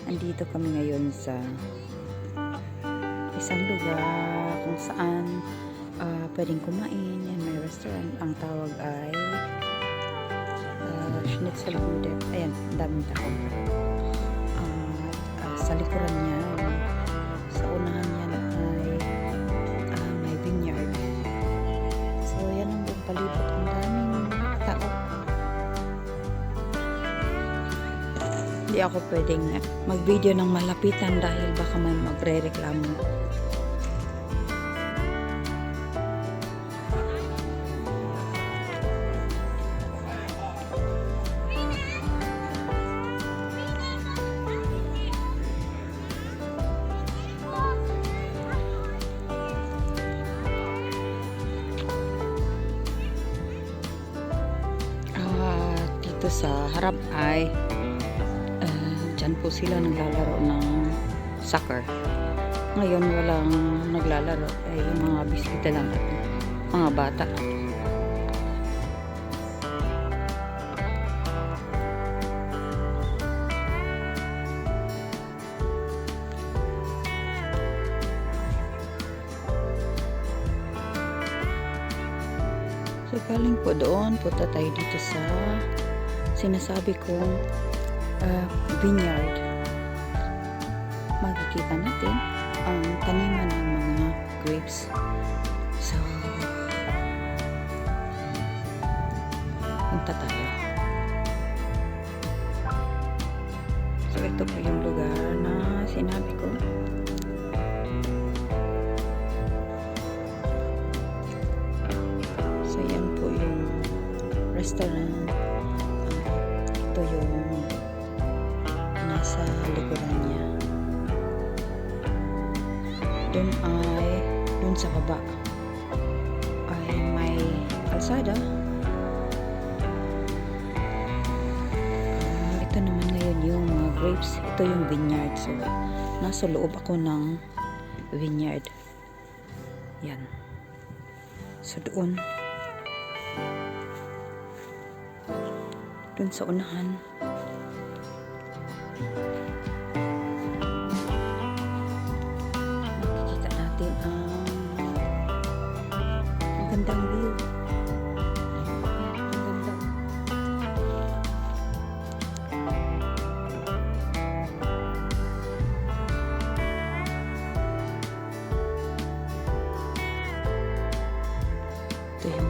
Andito kami ngayon sa isang lugar kung saan pwedeng kumain. Yan, may restaurant. Ang tawag ay Schnitzelbude. Ayan, daming tao. Sa likuran niya, sa unahan niya ay may vineyard. So, yan ang buong palibot. Ang daming tao. Hindi ako pwedeng mag-video ng malapitan dahil baka may magre-reklamo. Dito sa harap ay dyan po sila naglalaro ng soccer. Ngayon walang naglalaro, ay mga bisita lang, mga bata. So galing po doon, punta tayo dito sa sinasabi kong vineyard. Makikita natin ang taniman ng mga grapes. So, punta tayo. So, ito po yung lugar na sinabi ko. So, yan po yung restaurant. Ito yung nasa likuran niya. Doon sa baba ay may kalsada. Ito naman ngayon yung mga grapes. Ito yung vineyard. So, nasa loob ako ng vineyard. Yan. So, doon sa unahan. Makikita natin ang gandang view. Ang ganda. Ito yung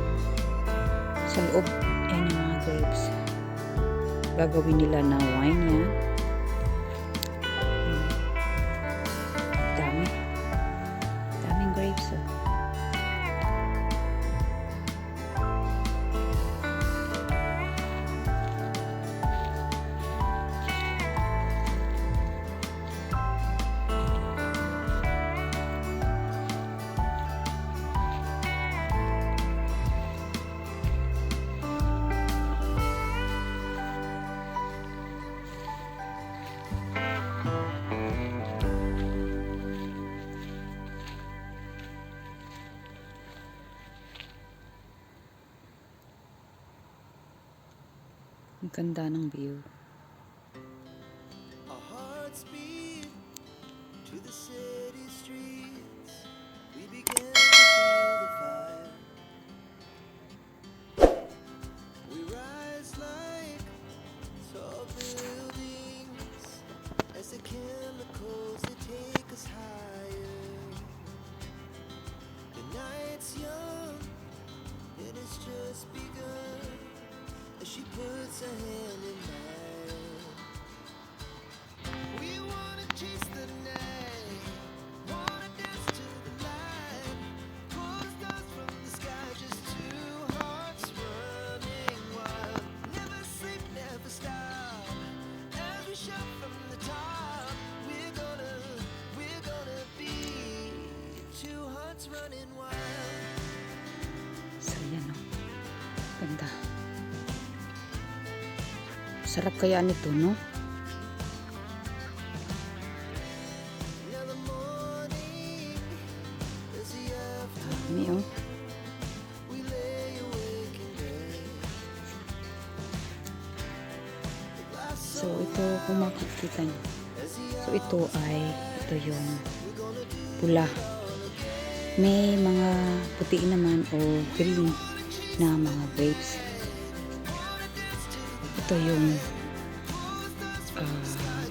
sa loob. Ayan yung mga grapes. Gagawin nila na wine yan. Daming grapes. Ang ganda ng view. Our hearts beat to the city streets. We began to feel the fire. We rise like tall buildings as the chemicals they take us higher. The night's young and it's just begun. As she puts her hand in mine, we wanna chase the night, wanna dance to the light, pull the stars from the sky, just two hearts running wild. Never sleep, never stop, as we shout from the top. We're gonna be two hearts running wild. So yan o. Ganda. Sarap kaya nito, no? Dami, oh. So, ito kung makikita nyo. So ito yung pula. May mga puti naman o green na mga grapes. Ito yung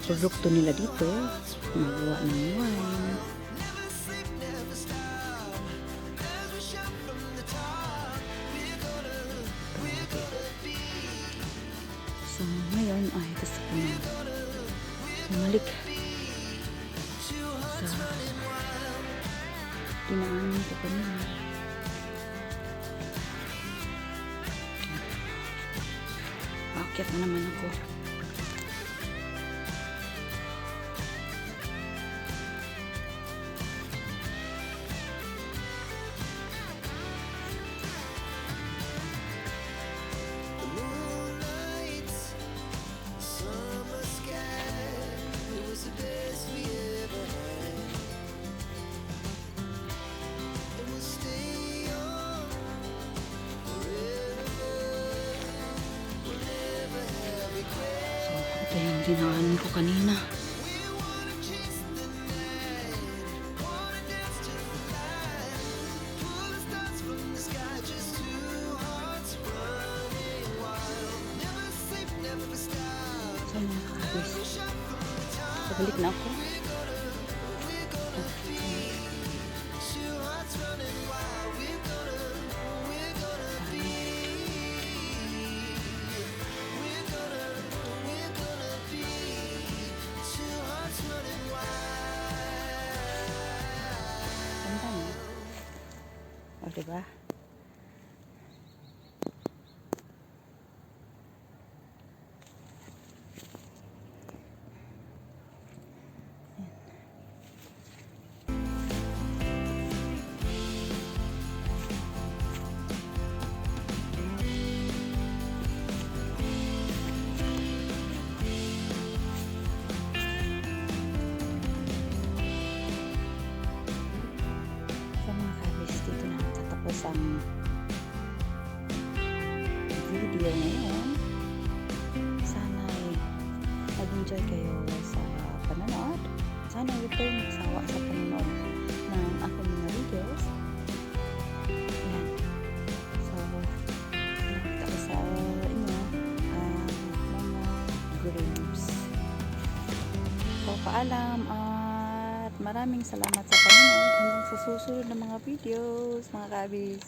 produkto nila dito. Magawa ng wine. So ngayon ay gusto ko na bumalik sa dinaanan ko kanina. Paakyat na naman ako. The moonlight, summer sky, it was the best we ever had. And we'll stay on forever. We'll never have regrets. So ito yung dinaanan ko kanina. We wanna chase the night, wanna dance to the light, pull the stars from the sky, just two hearts running wild. Never sleep, never stop. So mga kabis, pabalik na ako. Two hearts running wild. We're gonna be. We're gonna be. Two hearts running wild. Ganda no? O diba? So mga kabis, dito na tatapos ang video ngayon. Sana ay nag-enjoy kayo sa panonood. Sana huwag kayong magsawa sa panonood ng aking mga videos. Ayan. So, nakita ko sa inyo mga grapes. So, paalam at maraming salamat sa panonood hanggang sa susunod na mga videos, mga kabis.